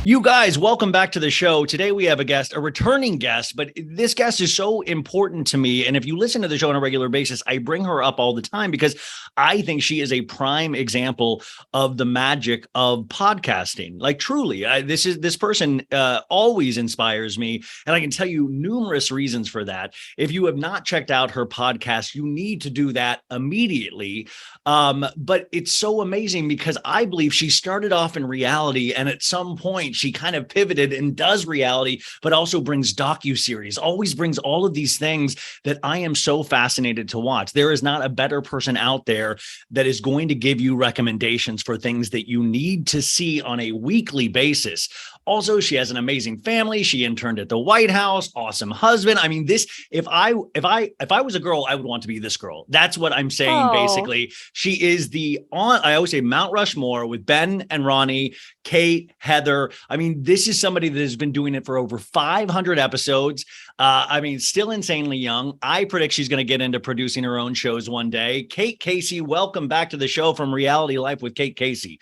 You guys, welcome back to the show. Today we have a guest, a returning guest, but this guest is so important to me. And if you listen to the show on a regular basis, I bring her up all the time because I think she is a prime example of the magic of podcasting. Like truly, this person always inspires me. And I can tell you numerous reasons for that. If you have not checked out her podcast, you need to do that immediately. But it's so amazing because I believe she started off in reality, and at some point she kind of pivoted and does reality, but also brings docuseries, always brings all of these things that I am so fascinated to watch. There is not a better person out there that is going to give you recommendations for things that you need to see on a weekly basis. Also, she has an amazing family. She interned at the White House, awesome husband. I mean, if I was a girl, I would want to be this girl. That's what I'm saying. Basically, she is I always say Mount Rushmore with Ben and Ronnie, Kate, Heather. I mean, this is somebody that has been doing it for over 500 episodes. I mean, still insanely young. I predict she's going to get into producing her own shows one day. Kate Casey, welcome back to the show from Reality Life with Kate Casey.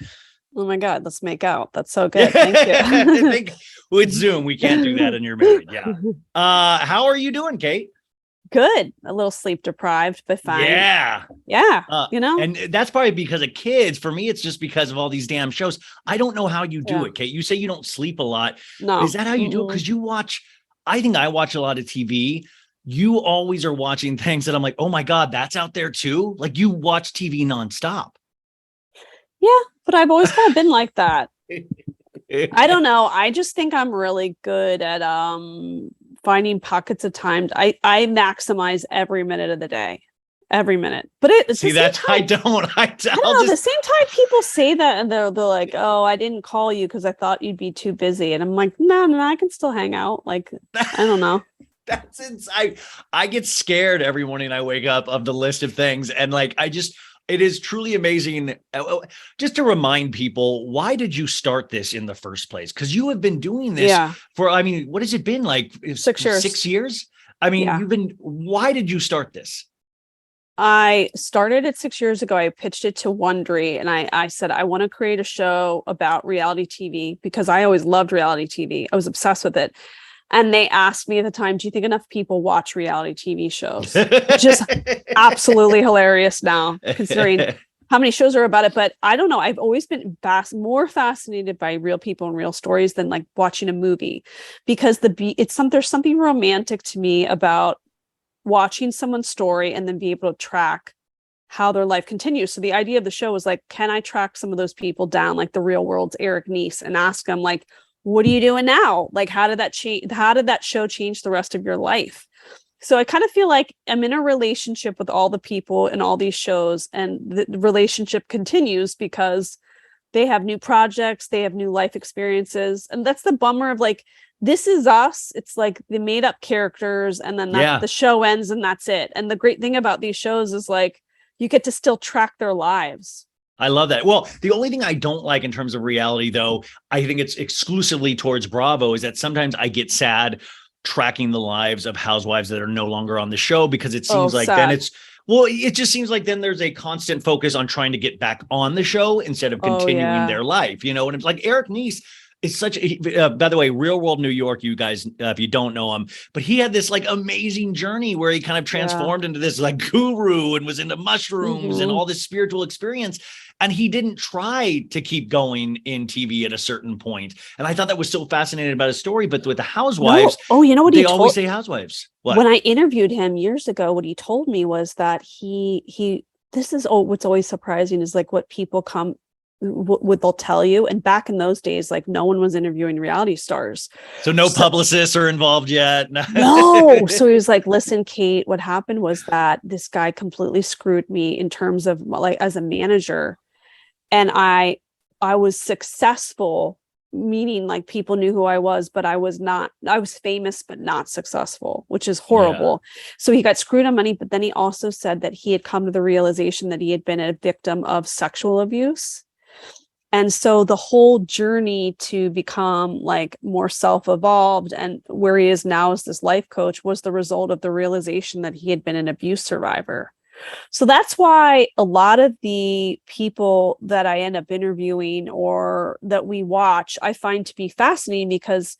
Oh my God, let's make out. That's so good. Thank you. With Zoom, we can't do that and you're married. Yeah. How are you doing, Kate? Good. A little sleep deprived, but fine. Yeah. And that's probably because of kids. For me, it's just because of all these damn shows. I don't know how you do it, Kate. You say you don't sleep a lot. No. Is that how you do it? Because I think I watch a lot of TV. You always are watching things that I'm like, oh my God, that's out there too. Like you watch TV nonstop. Yeah, but I've always kind of been like that. I don't know. I just think I'm really good at finding pockets of time. I maximize every minute of the day, every minute. But I don't know. At the same time, people say that and they're like, "Oh, I didn't call you because I thought you'd be too busy," and I'm like, "No, I can still hang out." Like, I don't know. That's insane. I get scared every morning I wake up of the list of things, and like it is truly amazing. Just to remind people, why did you start this in the first place? Because you have been doing this for, I mean, what has it been like? 6 years. 6 years? I mean, why did you start this? I started it 6 years ago. I pitched it to Wondery and I said, I want to create a show about reality TV because I always loved reality TV. I was obsessed with it. And they asked me at the time, do you think enough people watch reality TV shows? Just absolutely hilarious now, considering how many shows are about it. But I don't know. I've always been more fascinated by real people and real stories than like watching a movie, because there's something romantic to me about watching someone's story and then be able to track how their life continues. So the idea of the show was like, can I track some of those people down, like the real world's Eric Nies, and ask them like, what are you doing now? Like, how did that change? How did that show change the rest of your life? So I kind of feel like I'm in a relationship with all the people in all these shows, and the relationship continues because they have new projects, they have new life experiences. And that's the bummer of like, this is us. It's like the made up characters, and then the show ends and that's it. And the great thing about these shows is like, you get to still track their lives. I love that. Well, the only thing I don't like in terms of reality, though, I think it's exclusively towards Bravo, is that sometimes I get sad tracking the lives of housewives that are no longer on the show, because it seems like sad. then it just seems like then there's a constant focus on trying to get back on the show instead of continuing their life, and it's like Eric Nies. It's such a, by the way, Real World New York, you guys, if you don't know him, but he had this like amazing journey where he kind of transformed into this like guru and was into mushrooms and all this spiritual experience. And he didn't try to keep going in TV at a certain point. And I thought that was so fascinating about his story. But with the housewives, you know what they always say housewives. What? When I interviewed him years ago, what he told me was that this is what's always surprising is like what people what they'll tell you. And back in those days, like no one was interviewing reality stars. So no publicists are involved yet. No. So he was like, listen, Kate, what happened was that this guy completely screwed me in terms of like as a manager. And I was successful, meaning like people knew who I was, but I was famous, but not successful, which is horrible. Yeah. So he got screwed on money, but then he also said that he had come to the realization that he had been a victim of sexual abuse. And so the whole journey to become like more self-evolved and where he is now as this life coach was the result of the realization that he had been an abuse survivor. So that's why a lot of the people that I end up interviewing or that we watch, I find to be fascinating because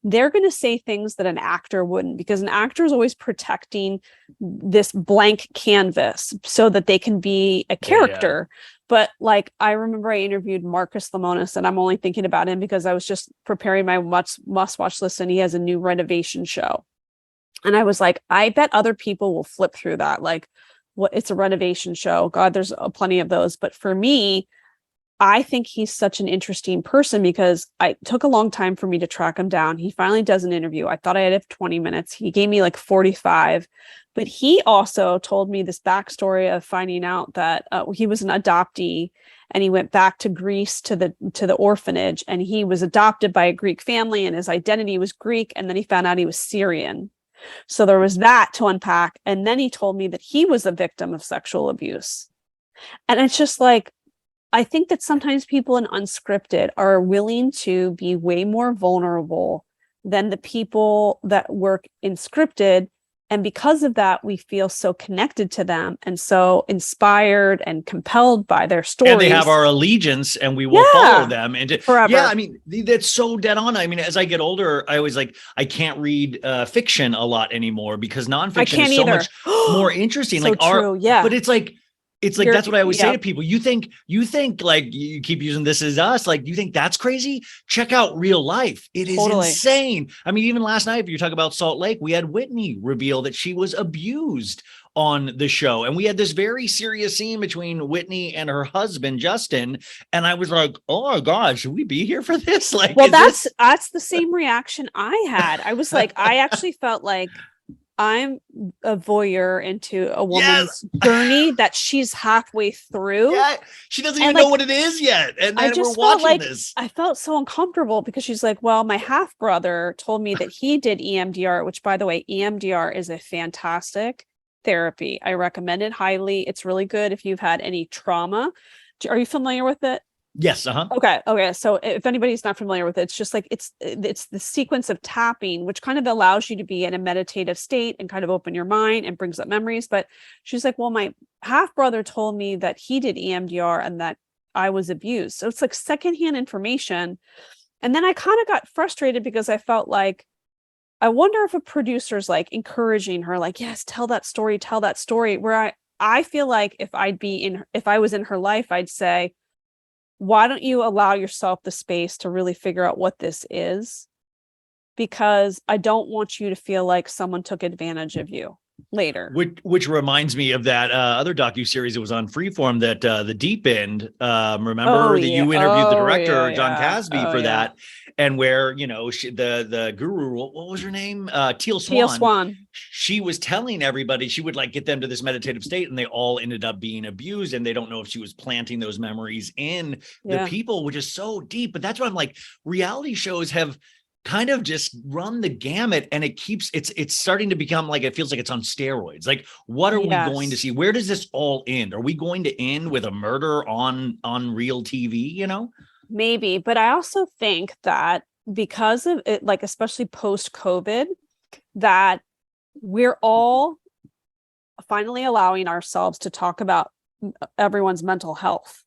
they're going to say things that an actor wouldn't, because an actor is always protecting this blank canvas so that they can be a character. But like, I remember I interviewed Marcus Lemonis, and I'm only thinking about him because I was just preparing my must watch list, and he has a new renovation show. And I was like, I bet other people will flip through that. Like, what, it's a renovation show. God, there's plenty of those. But for me, I think he's such an interesting person because it took a long time for me to track him down. He finally does an interview. I thought I had 20 minutes. He gave me like 45, but he also told me this backstory of finding out that he was an adoptee, and he went back to Greece to the orphanage, and he was adopted by a Greek family, and his identity was Greek. And then he found out he was Syrian. So there was that to unpack. And then he told me that he was a victim of sexual abuse. And it's just like, I think that sometimes people in unscripted are willing to be way more vulnerable than the people that work in scripted. And because of that, we feel so connected to them and so inspired and compelled by their stories. And they have our allegiance, and we will follow them. And forever. Yeah, I mean, that's so dead on. I mean, as I get older, I always I can't read fiction a lot anymore because nonfiction is so much more interesting. So true, but it's like that's what I always say to people. You think like you keep using This Is Us, like you think that's crazy? Check out real life. It is insane. I mean, even last night, if you talk about Salt Lake, we had Whitney reveal that she was abused on the show. And we had this very serious scene between Whitney and her husband, Justin. And I was like, oh my God, should we be here for this? Like, well, that's the same reaction I had. I was like, I actually felt like I'm a voyeur into a woman's journey that she's halfway through. Yeah, she doesn't even know what it is yet. And then we're watching this. I felt so uncomfortable because she's like, well, my half brother told me that he did EMDR, which, by the way, EMDR is a fantastic therapy. I recommend it highly. It's really good if you've had any trauma. Are you familiar with it? Yes. Okay. So if anybody's not familiar with it, it's just like it's the sequence of tapping, which kind of allows you to be in a meditative state and kind of open your mind and brings up memories. But she's like, well, my half brother told me that he did EMDR and that I was abused. So it's like secondhand information. And then I kind of got frustrated because I felt like, I wonder if a producer's like encouraging her, like, yes, tell that story. Where I feel like if I was in her life, I'd say, why don't you allow yourself the space to really figure out what this is? Because I don't want you to feel like someone took advantage of you later. Which reminds me of that other docuseries that was on Freeform, that The Deep End. Remember that you interviewed the director, John Casby, for that. And where, the guru, what was her name? Teal Swan. She was telling everybody, she would like get them to this meditative state, and they all ended up being abused. And they don't know if she was planting those memories in the people, which is so deep. But that's why I'm like, reality shows have kind of just run the gamut, and it's starting to become like, it feels like it's on steroids. Like, what are we going to see? Where does this all end? Are we going to end with a murder on real TV, Maybe, but I also think that because of it, like especially post-COVID, that we're all finally allowing ourselves to talk about everyone's mental health.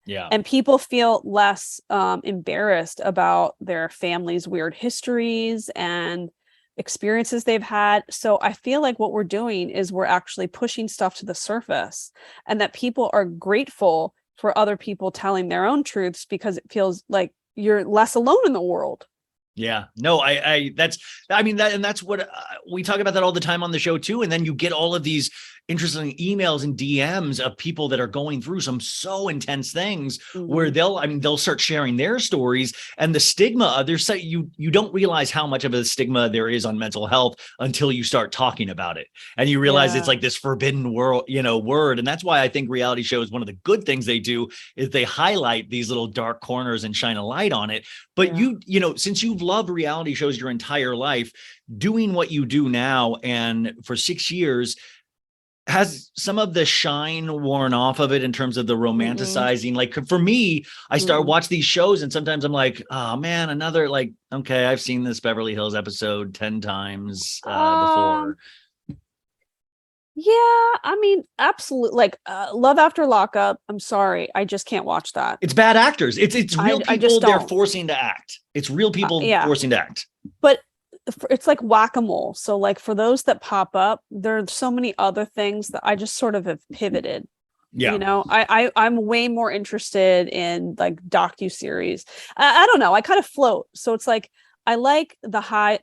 Yeah. And people feel less embarrassed about their family's weird histories and experiences they've had. So I feel like what we're doing is we're actually pushing stuff to the surface, and that people are grateful for other people telling their own truths because it feels like you're less alone in the world. Yeah, no, that's what we talk about that all the time on the show too. And then you get all of these interesting emails and DMs of people that are going through some so intense things where they'll start sharing their stories, and the stigma you don't realize how much of a stigma there is on mental health until you start talking about it, and you realize it's like this forbidden word. And that's why I think reality shows, one of the good things they do is they highlight these little dark corners and shine a light on it. But since you've loved reality shows your entire life, doing what you do now, and for 6 years, has some of the shine worn off of it in terms of the romanticizing? Like, for me, I start watch these shows, and sometimes I'm like, oh man, another, like, okay, I've seen this Beverly Hills episode 10 times before. Yeah, I mean, absolutely. Like Love After Lockup. I'm sorry, I just can't watch that. It's bad actors. It's real I people just they're don't. forcing to act. It's real people Yeah, forcing to act. but it's like whack-a-mole. So like for those that pop up, there are so many other things that I just sort of have pivoted. Yeah. I'm way more interested in like docu-series. I don't know, I kind of float, so it's like I like the high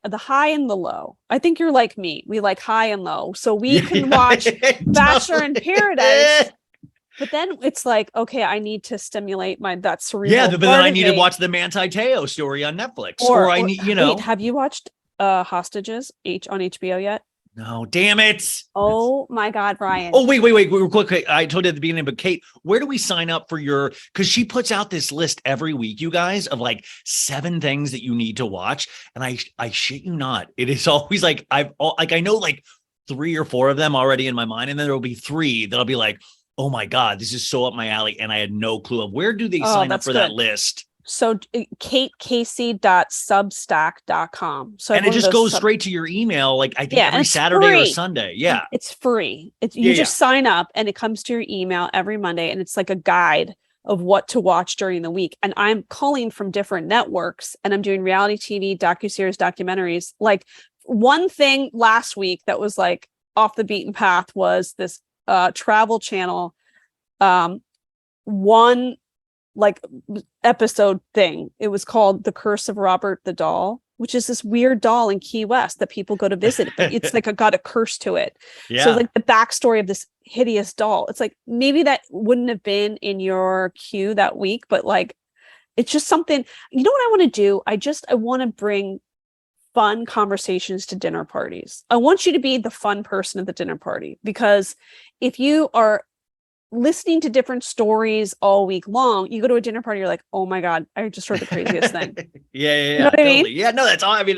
and the low. I think you're like me, we like high and low, so we can watch Bachelor in Paradise, but then it's like, okay, I need to stimulate that cerebral but then part I of need to me. watch the Manti Te'o story on Netflix, or I need, Wait, have you watched Hostages on HBO yet? no, damn it. Oh my God, Brian. Oh, wait, real quick. I told you at the beginning, but Kate, where do we sign up for because she puts out this list every week, you guys, of like 7 things that you need to watch. And I shit you not. It is always like, I know like 3 or 4 of them already in my mind. And then there'll be 3 that'll be like, oh my God, this is so up my alley. And I had no clue of where do they sign up for that list? So katecasey.substack.com. So and it just goes straight to your email. Like I think every Saturday or Sunday. Yeah. It's free. You just sign up and it comes to your email every Monday. And it's like a guide of what to watch during the week. And I'm calling from different networks and I'm doing reality TV, docuseries, documentaries. Like one thing last week that was like off the beaten path was this travel channel one like episode thing. It was called The Curse of Robert the Doll, which is this weird doll in Key West that people go to visit, but it's like got a curse to it. Yeah. So like the backstory of this hideous doll, it's like maybe that wouldn't have been in your queue that week, but like it's just something. You know what I want to do? I want to bring fun conversations to dinner parties. I want you to be the fun person at the dinner party, because if you are listening to different stories all week long, you go to a dinner party, you're like, oh my God, I just heard the craziest thing. You know what totally. I mean? Yeah, no, that's all. I mean,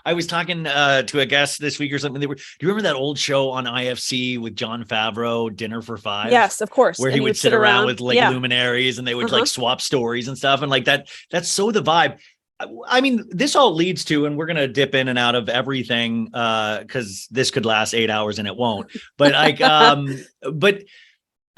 I was talking to a guest this week or something. Do you remember that old show on IFC with Jon Favreau, Dinner for Five? Yes, of course. Where he would sit around with like luminaries and they would like swap stories and stuff. And like that's so the vibe. I mean, this all leads to, and we're going to dip in and out of everything because this could last 8 hours and it won't. But like, but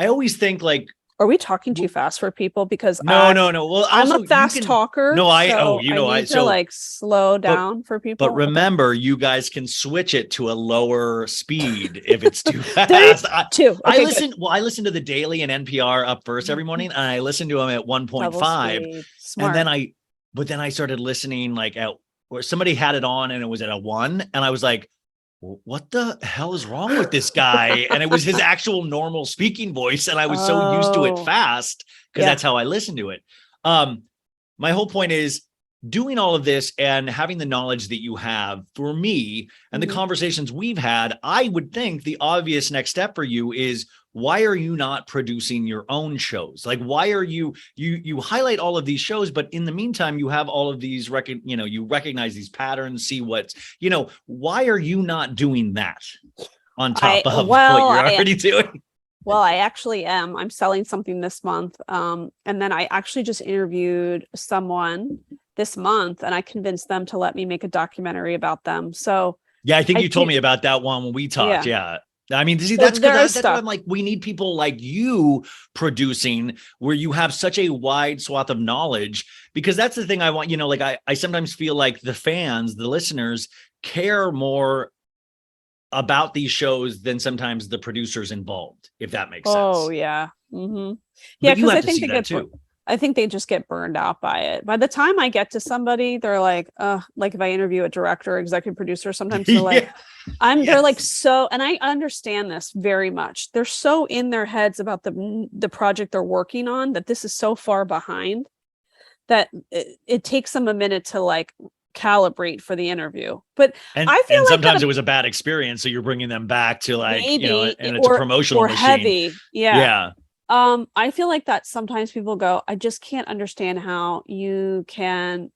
I always think like, are we talking too fast for people? Because no. Well, I'm a fast talker. No, I need to like slow down for people. But remember, you guys can switch it to a lower speed if it's too fast. I listen to the Daily and NPR up first every morning, and I listen to them at 1.5, and then I started listening like where somebody had it on and it was at a 1, and I was like, what the hell is wrong with this guy? And it was his actual normal speaking voice. And I was so used to it fast because that's how I listen to it. My whole point is doing all of this and having the knowledge that you have for me and the conversations we've had. I would think the obvious next step for you is, why are you not producing your own shows? Like, why are you highlight all of these shows, but in the meantime, you have all of these you recognize these patterns, see what's, why are you not doing that on top of what you're already doing? Well, I actually am. I'm selling something this month. And then I actually just interviewed someone this month and I convinced them to let me make a documentary about them. So yeah, I think you told me about that one when we talked. Yeah. I mean, see, that's what I'm like. We need people like you producing, where you have such a wide swath of knowledge, because that's the thing I want. Like I sometimes feel like the fans, the listeners, care more about these shows than sometimes the producers involved, if that makes sense. Oh yeah. Mm-hmm. Yeah, because I think they get too. I think they just get burned out by it. By the time I get to somebody, they're like if I interview a director or executive producer, sometimes they're like, they're like, so, and I understand this very much. They're so in their heads about the project they're working on that this is so far behind that it takes them a minute to like calibrate for the interview. But I feel like sometimes it was a bad experience, so you're bringing them back to like, and it's a promotional machine. Heavy. Yeah. I feel like that sometimes people go, I just can't understand how you can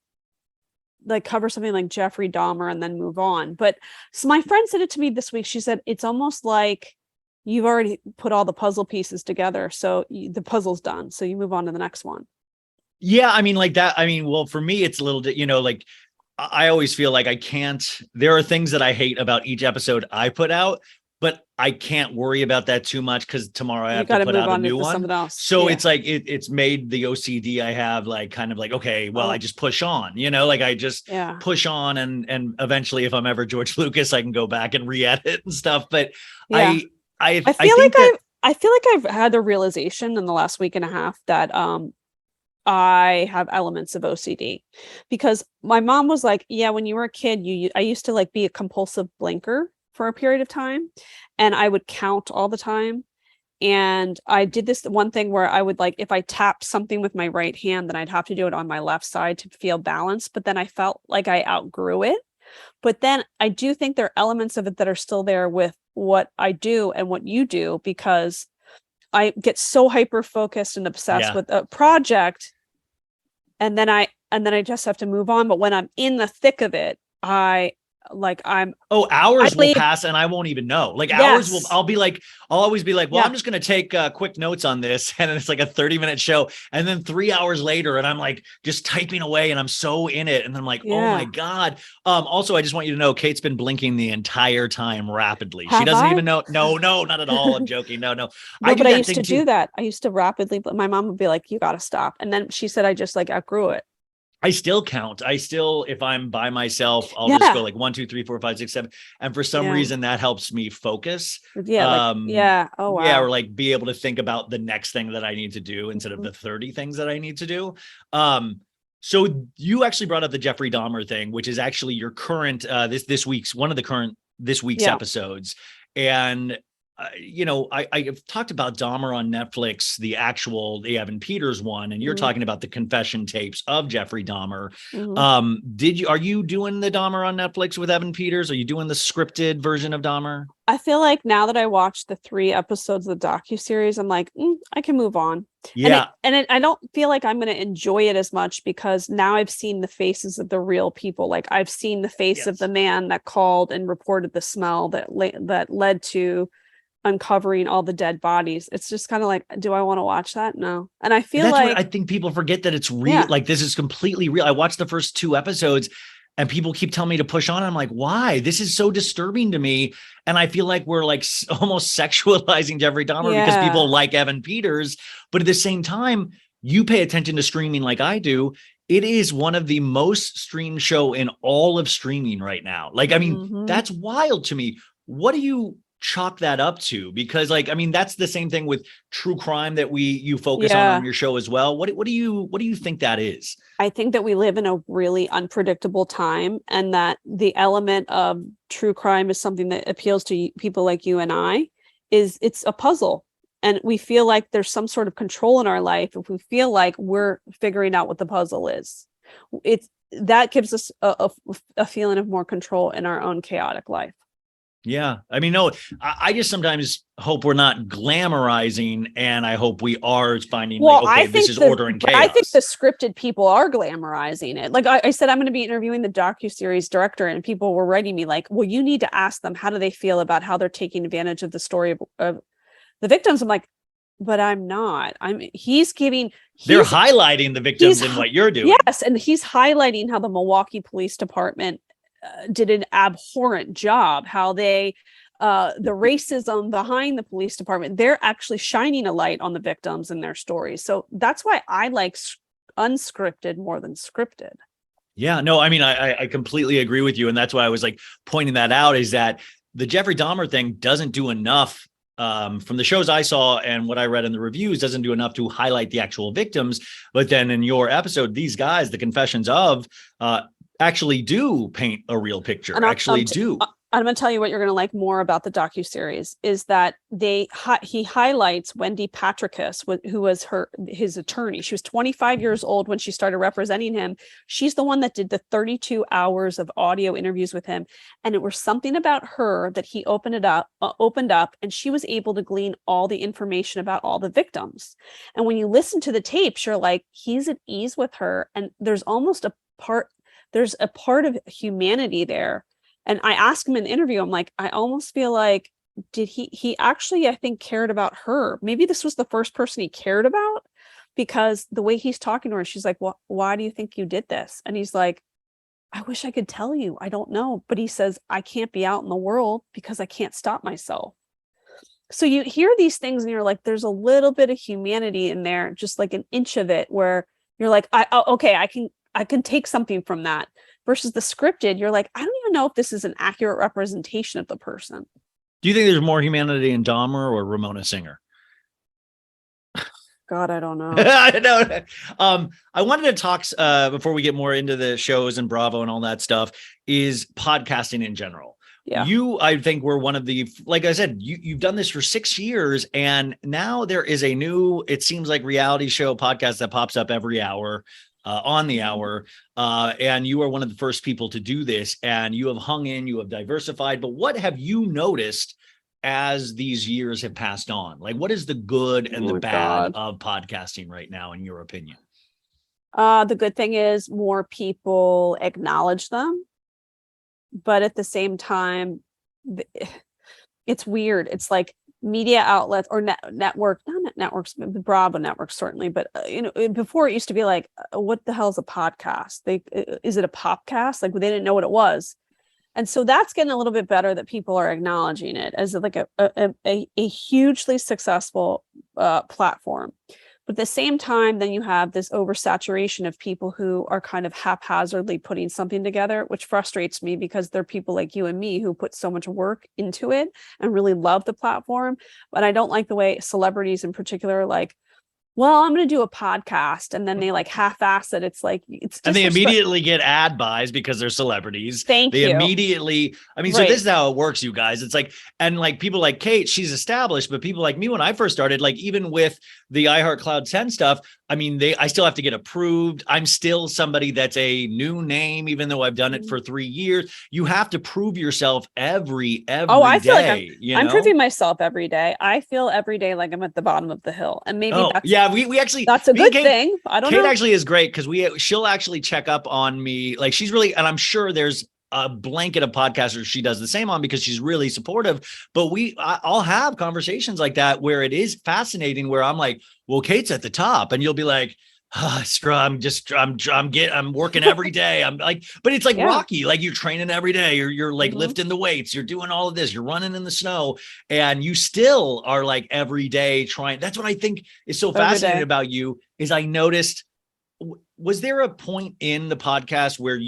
like cover something like Jeffrey Dahmer and then move on. But so my friend said it to me this week. She said, it's almost like you've already put all the puzzle pieces together. So the puzzle's done. So you move on to the next one. Yeah. I mean, like that. I mean, well, for me, it's a little, like I always feel like there are things that I hate about each episode I put out, but I can't worry about that too much because tomorrow I You have got to to put move out a on new to one. something else. So Yeah. it's like it's made the OCD I have like kind of like, okay, well, I Oh, just push on, like I just yeah. push on, and eventually if I'm ever George Lucas, I can go back and re-edit and stuff. But Yeah. I think that I feel like I've had a realization in the last week and a half that I have elements of OCD because my mom was like, yeah, when you were a kid, I used to like be a compulsive blinker for a period of time and I would count all the time. And I did this one thing where I would like, if I tapped something with my right hand, then I'd have to do it on my left side to feel balanced. But then I felt like I outgrew it. But then I do think there are elements of it that are still there with what I do and what you do, because I get so hyper focused and obsessed yeah. with a project and then I just have to move on. But when I'm in the thick of it, Oh, I hours will leave. pass and I won't even know. Like Yes. I'll always be like, well, I'm Yeah. just going to take quick notes on this. And it's like a 30-minute show. And then 3 hours later, and I'm like just typing away and I'm so in it. And I'm like, oh my Yeah. God. Also, I just want you to know, Kate's been blinking the entire time rapidly. She Have doesn't I? even know. No, no, not at all. I'm joking. No, no. I No, do but I that used thing to too. do that. I used to rapidly, but my mom would be like, you got to stop. And then she said, I just like outgrew it. I still count. If I'm by myself, I'll just go Yeah. like 1, 2, 3, 4, 5, 6, 7. And for some Yeah. reason that helps me focus. Yeah. Like, yeah. Oh, Yeah, wow. or like be able to think about the next thing that I need to do instead of Mhm. the 30 things that I need to do. So you actually brought up the Jeffrey Dahmer thing, which is actually your current this week's one of the current this week's Yeah. episodes. And I've talked about Dahmer on Netflix, the Evan Peters one, and you're Mhm. talking about the confession tapes of Jeffrey Dahmer. Mhm. Are you doing the Dahmer on Netflix with Evan Peters? Are you doing the scripted version of Dahmer? I feel like now that I watched the 3 episodes of the docuseries, I'm like, I can move on. Yeah. I don't feel like I'm going to enjoy it as much because now I've seen the faces of the real people. Like I've seen the face of Yes. the man that called and reported the smell that led to uncovering all the dead bodies. It's just kind of like, do I want to watch that? No. And I feel That's what like, I think people forget, that it's real. yeah, Like this is completely real. I watched the first 2 episodes and people keep telling me to push on. I'm like, why? This is so disturbing to me. And I feel like we're like almost sexualizing Jeffrey Dahmer because yeah. people like Evan Peters. But at the same time, you pay attention to streaming like I do. It is one of the most streamed show in all of streaming right now. Like, I mean, Mhm. that's wild to me. What do you chalk that up to? Because like, I mean, that's the same thing with true crime that you focus on Yeah. your show as well. What do you think that is? I think that we live in a really unpredictable time and that the element of true crime is something that appeals to people like you and I. It's a puzzle, and we feel like there's some sort of control in our life if we feel like we're figuring out what the puzzle is. It's that gives us a feeling of more control in our own chaotic life. Yeah. I mean, no, I just sometimes hope we're not glamorizing, and I hope we are finding like, Well, okay, this is order and I think chaos. the scripted people are glamorizing it. Like I said, I'm going to be interviewing the docuseries director, and people were writing me like, "Well, you need to ask them how do they feel about how they're taking advantage of the story of the victims." I'm like, but I'm not. They're He's highlighting the he's victims in what you're doing. yes, and he's highlighting how the Milwaukee Police Department did an abhorrent job. How they the racism behind the police department, they're actually shining a light on the victims and their stories. So that's why I like unscripted more than scripted. Yeah, no, I mean, I completely agree with you. And that's why I was like pointing that out, is that the Jeffrey Dahmer thing doesn't do enough, from the shows I saw and what I read in the reviews, doesn't do enough to highlight the actual victims. But then in your episode, these guys, the confessions of, actually do paint a real picture, And actually do. I'm going to tell you what you're going to like more about the docuseries is that he highlights Wendy Patricus, who was his attorney. She was 25 years old when she started representing him. She's the one that did the 32 hours of audio interviews with him, and it was something about her that he opened up, and she was able to glean all the information about all the victims. And when you listen to the tapes, you're like, he's at ease with her, and there's a part of humanity there. And I asked him in the interview, I'm like, I almost feel like, did he actually, I think, cared about her. Maybe this was the first person he cared about, because the way he's talking to her, she's like, well, why do you think you did this? And he's like, I wish I could tell you. I don't know. But he says, I can't be out in the world because I can't stop myself. So you hear these things and you're like, there's a little bit of humanity in there, just like an inch of it, where you're like, okay, I can take something from that. Versus the scripted, you're like, I don't even know if this is an accurate representation of the person. Do you think there's more humanity in Dahmer or Ramona Singer? God, I don't know. I know. I wanted to talk before we get more into the shows and Bravo and all that stuff, is podcasting in general. Yeah. You, I think, were one of the, like I said, you've done this for 6 years, and now there is a new, it seems like, reality show podcast that pops up every hour, on the hour. And you are one of the first people to do this, and you have hung in, you have diversified. But what have you noticed as these years have passed on? Like, what is the good and the bad of podcasting right now, in your opinion? The good thing is more people acknowledge them. But at the same time, it's weird. It's like media outlets or networks, the Bravo networks, certainly. But, before it used to be like, what the hell is a podcast? Is it a popcast? Like, they didn't know what it was. And so that's getting a little bit better, that people are acknowledging it as like a hugely successful platform. But at the same time, then you have this oversaturation of people who are kind of haphazardly putting something together, which frustrates me, because they're people like you and me who put so much work into it and really love the platform. But I don't like the way celebrities in particular are like, well, I'm going to do a podcast, and then they like half-ass it. It's like, and they immediately get ad buys because they're celebrities. They immediately, I mean, right. So this is how it works, you guys. It's like, and like people like Kate, she's established, but people like me, when I first started, like even with the iHeart Cloud 10 stuff, I mean, I still have to get approved. I'm still somebody that's a new name, even though I've done it for 3 years. You have to prove yourself every I feel day, like I'm proving myself every day. I feel every day like I'm at the bottom of the hill, and maybe we actually, that's a good thing. I don't know. Kate actually is great, because she'll actually check up on me. Like, she's really, and I'm sure there's a blanket of podcasters she does the same on, because she's really supportive. But I'll have conversations like that where it is fascinating, where I'm like, well, Kate's at the top, and you'll be like, I'm working every day. I'm like, but it's like Rocky, like you're training every day. You're like lifting the weights. You're doing all of this. You're running in the snow, and you still are like every day trying. That's what I think is so fascinating about you, is I noticed, was there a point in the podcast where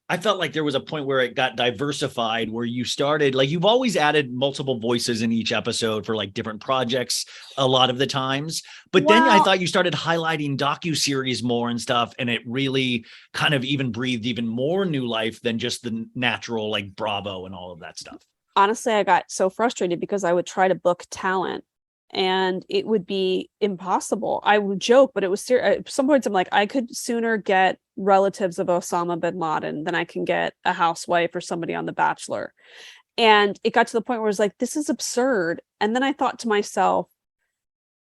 I felt like there was a point where it got diversified, where you started, like, you've always added multiple voices in each episode for like different projects a lot of the times. But then I thought you started highlighting docuseries more and stuff. And it really kind of even breathed even more new life than just the natural, like Bravo and all of that stuff. Honestly, I got so frustrated because I would try to book talent and it would be impossible. I would joke, but it was serious. At some points I'm like, I could sooner get relatives of Osama bin Laden than I can get a housewife or somebody on The Bachelor. And it got to the point where I was like, this is absurd. And then I thought to myself,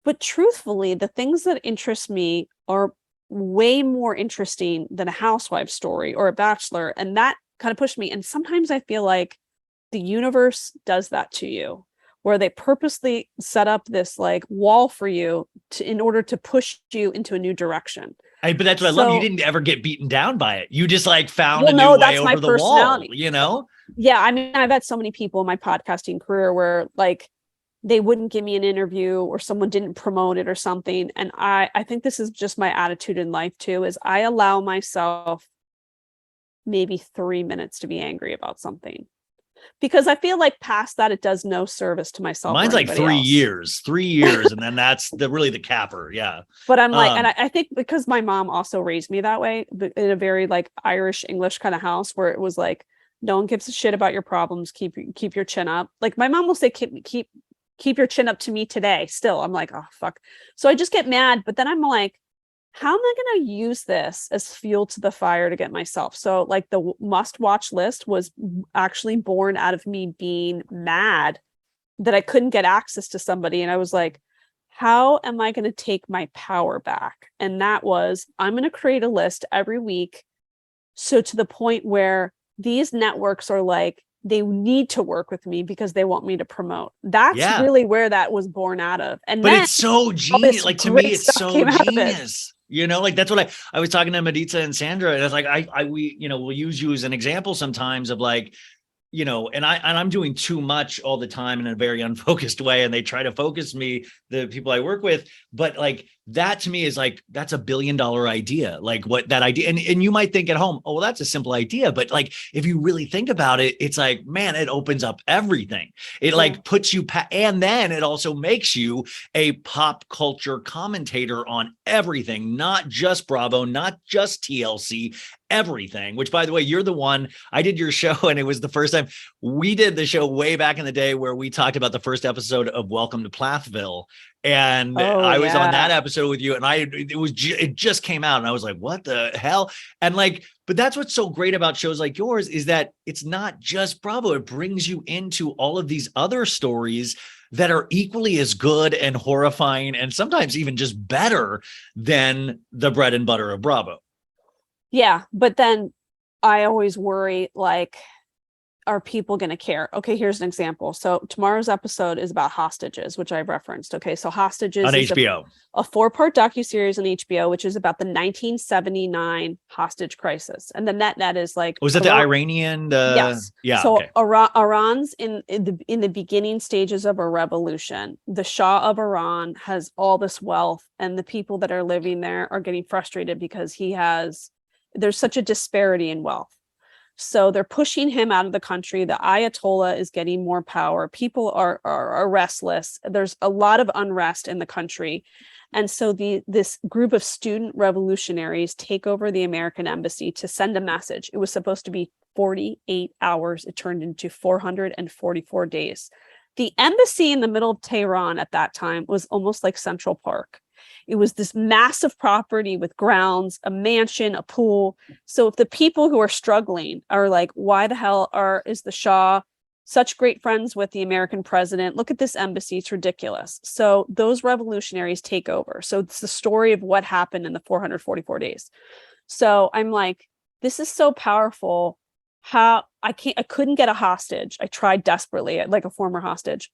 but truthfully, the things that interest me are way more interesting than a housewife story or a Bachelor. And that kind of pushed me. And sometimes I feel like the universe does that to you, where they purposely set up this like wall for you in order to push you into a new direction. But that's what I love. You didn't ever get beaten down by it. You just like found a new way over the wall, Yeah. I mean, I've had so many people in my podcasting career where like they wouldn't give me an interview or someone didn't promote it or something. And I think this is just my attitude in life too, is I allow myself maybe 3 minutes to be angry about something. Because I feel like past that, it does no service to myself. Mine's like 3 years, and then that's really the capper. Yeah. But I'm like, and I think because my mom also raised me that way, but in a very like Irish English kind of house where it was like, no one gives a shit about your problems. Keep your chin up. Like my mom will say, keep your chin up to me today. Still, I'm like, oh, fuck. So I just get mad. But then I'm like, how am I going to use this as fuel to the fire to get myself? So like the must watch list was actually born out of me being mad that I couldn't get access to somebody. And I was like, how am I going to take my power back? And that was, I'm going to create a list every week. So to the point where these networks are like, they need to work with me because they want me to promote. That's really where that was born out of. And but it's so genius. Like to me, it's so genius. Like that's what I was talking to Maritza and Sandra, and it's like we'll use you as an example sometimes of like, and I'm doing too much all the time in a very unfocused way. And they try to focus me, the people I work with. But like that to me is like, that's $1 billion idea. Like what that idea. And you might think at home, oh, well, that's a simple idea. But like, if you really think about it, it's like, man, it opens up everything. It like puts you, and then it also makes you a pop culture commentator on everything, not just Bravo, not just TLC, everything, which by the way, you're the one, I did your show and it was the first time we did the show way back in the day where we talked about the first episode of Welcome to Plathville. And I was on that episode with you and it just came out and I was like, what the hell? And like, but that's what's so great about shows like yours is that it's not just Bravo. It brings you into all of these other stories that are equally as good and horrifying and sometimes even just better than the bread and butter of Bravo. Yeah, but then I always worry, like, are people going to care? Okay, here's an example. So tomorrow's episode is about hostages, which I've referenced. Okay, so hostages on is HBO, a 4-part docuseries on HBO, which is about the 1979 hostage crisis. And the net is like, was it the Iranian? Yes. Yeah. So okay. Iran's in the beginning stages of a revolution. The Shah of Iran has all this wealth, and the people that are living there are getting frustrated because there's such a disparity in wealth. So they're pushing him out of the country. The Ayatollah is getting more power. People are restless. There's a lot of unrest in the country. And so this group of student revolutionaries take over the American embassy to send a message. It was supposed to be 48 hours. It turned into 444 days. The embassy in the middle of Tehran at that time was almost like Central Park. It was this massive property with grounds, a mansion, a pool. So if the people who are struggling are like, why the hell is the Shah such great friends with the American president? Look at this embassy. It's ridiculous. So those revolutionaries take over. So it's the story of what happened in the 444 days. So I'm like, this is so powerful. How I couldn't get a hostage. I tried desperately, like a former hostage.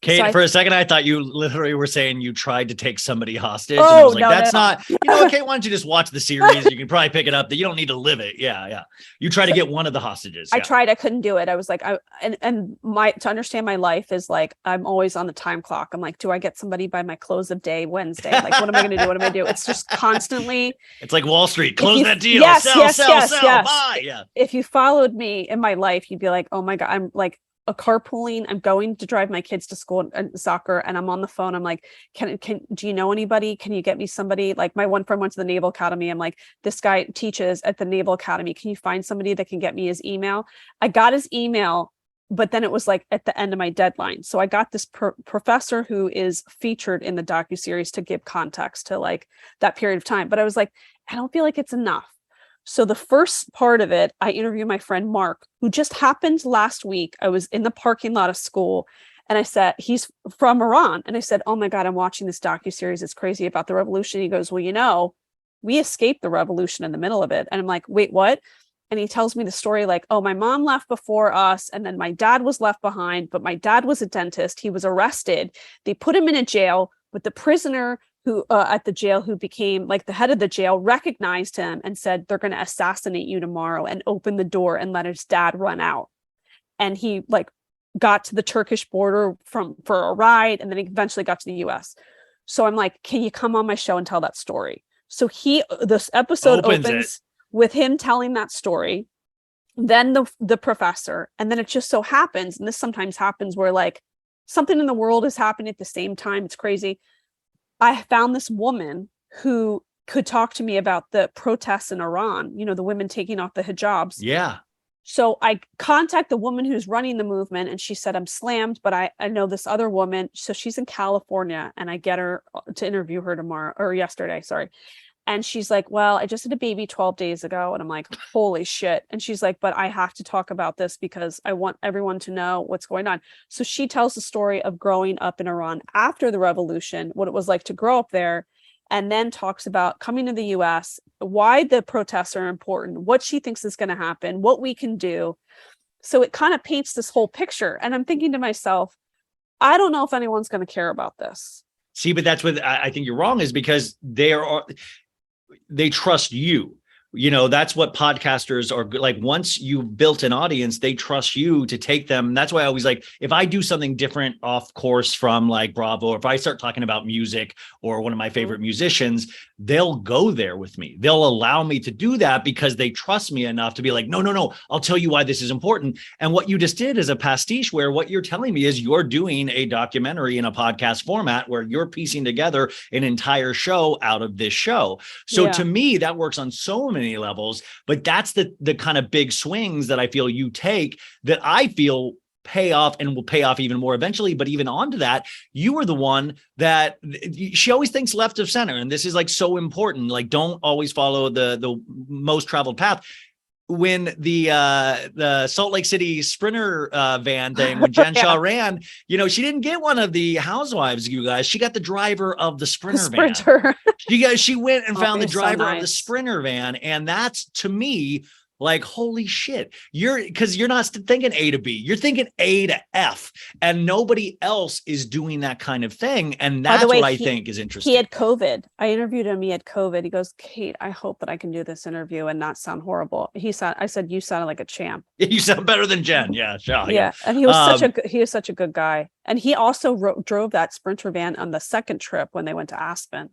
Kate, So for a second, I thought you literally were saying you tried to take somebody hostage. Oh, and I was like, no, that's no. not, you know what, Kate, why don't you just watch the series? You can probably pick it up that you don't need to live it. Yeah. You try to get one of the hostages. I tried, I couldn't do it. I was like, to understand my life is like, I'm always on the time clock. I'm like, do I get somebody by my close of day Wednesday? Like, what am I going to do? What am I do? It's just constantly. It's like Wall Street. Close that deal. Yes, sell, yes. buy. Yeah. If you followed me in my life, you'd be like, oh my God, I'm like, a carpooling. I'm going to drive my kids to school and soccer, and I'm on the phone. I'm like, do you know anybody? Can you get me somebody? Like my one friend went to the Naval Academy. I'm like, this guy teaches at the Naval Academy. Can you find somebody that can get me his email? I got his email, but then it was like at the end of my deadline. So I got this professor who is featured in the docuseries to give context to like that period of time. But I was like, I don't feel like it's enough. So the first part of it, I interviewed my friend Mark, who just happened last week. I was in the parking lot of school and I said, he's from Iran. And I said, oh my God, I'm watching this docuseries. It's crazy about the revolution. He goes, well, we escaped the revolution in the middle of it. And I'm like, wait, what? And he tells me the story like, oh, my mom left before us. And then my dad was left behind, but my dad was a dentist. He was arrested. They put him in a jail, but the prisoner who at the jail, who became like the head of the jail, recognized him and said, they're going to assassinate you tomorrow, and opened the door and let his dad run out. And he like got to the Turkish border for a ride, and then he eventually got to the US. So I'm like, can you come on my show and tell that story? So this episode opens with him telling that story, then the professor, and then it just so happens, and this sometimes happens where like something in the world is happening at the same time. It's crazy. I found this woman who could talk to me about the protests in Iran, the women taking off the hijabs. Yeah. So I contact the woman who's running the movement, and she said, I'm slammed, but I know this other woman. So she's in California, and I get her to interview her yesterday. Sorry. And she's like, well, I just had a baby 12 days ago. And I'm like, holy shit. And she's like, but I have to talk about this because I want everyone to know what's going on. So she tells the story of growing up in Iran after the revolution, what it was like to grow up there, and then talks about coming to the US, why the protests are important, what she thinks is going to happen, what we can do. So it kind of paints this whole picture. And I'm thinking to myself, I don't know if anyone's going to care about this. See, but that's what I think you're wrong, is because they trust you. That's what podcasters are like. Once you've built an audience, they trust you to take them. That's why I always like, if I do something different off course from like Bravo, or if I start talking about music or one of my favorite musicians, they'll go there with me. They'll allow me to do that because they trust me enough to be like, no, I'll tell you why this is important. And what you just did is a pastiche, where what you're telling me is you're doing a documentary in a podcast format where you're piecing together an entire show out of this show. So to me, that works on so many levels, but that's the kind of big swings that I feel you take that I feel pay off and will pay off even more eventually. But even onto that, you were the one that she always thinks left of center. And this is like so important. Like, don't always follow the most traveled path. When the Salt Lake City Sprinter van thing, when Jen Shaw ran, she didn't get one of the housewives, you guys. She got the driver of the Sprinter van. She went and found the driver of the Sprinter van. And that's, to me, like, holy shit, because you're not thinking A to B, you're thinking A to F, and nobody else is doing that kind of thing. And that's what I think is interesting. He had COVID. I interviewed him. He had COVID. He goes, Kate, I hope that I can do this interview and not sound horrible. I said, you sounded like a champ. You sound better than Jen. Yeah. Sure. Yeah. And he was such a good guy. And he also drove that Sprinter van on the second trip when they went to Aspen.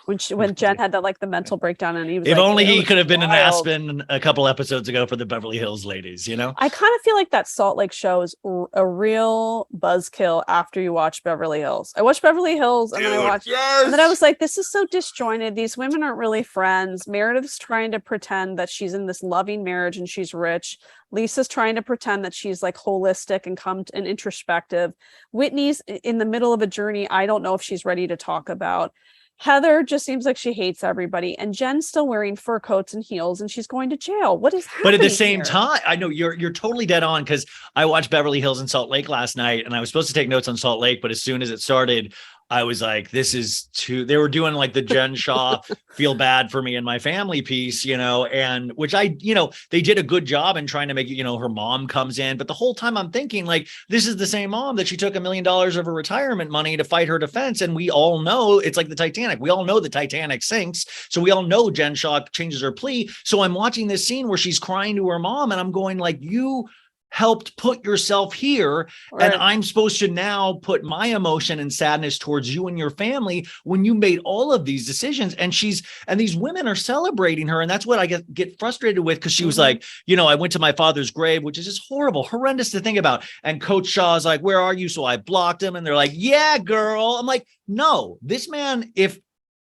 When Jen had the mental breakdown, and he was if only he could have been in Aspen a couple episodes ago for the Beverly Hills ladies, I kind of feel like that Salt Lake show is a real buzzkill after you watch Beverly Hills. I watched Beverly Hills and then I watched, and then I was like, this is so disjointed. These women aren't really friends. Meredith's trying to pretend that she's in this loving marriage and she's rich. Lisa's trying to pretend that she's like holistic and introspective. Whitney's in the middle of a journey I don't know if she's ready to talk about. Heather just seems like she hates everybody, and Jen's still wearing fur coats and heels, and she's going to jail. What is happening? But at the same time, I know you're totally dead on, because I watched Beverly Hills and Salt Lake last night, and I was supposed to take notes on Salt Lake, but as soon as it started, I was like, this is too, they were doing like the Jen Shaw feel bad for me and my family piece, and which they did a good job in trying to make it, her mom comes in. But the whole time I'm thinking, like, this is the same mom that she took $1 million of her retirement money to fight her defense. And we all know it's like the Titanic. We all know the Titanic sinks. So we all know Jen Shaw changes her plea. So I'm watching this scene where she's crying to her mom, and I'm going like, you helped put yourself here, right, and I'm supposed to now put my emotion and sadness towards you and your family when you made all of these decisions. And these women are celebrating her. And that's what I get frustrated with, because she was like, I went to my father's grave, which is just horrendous to think about. And Coach Shaw's like, where are you? So I blocked him, and they're like, yeah, girl. I'm like, no, this man, if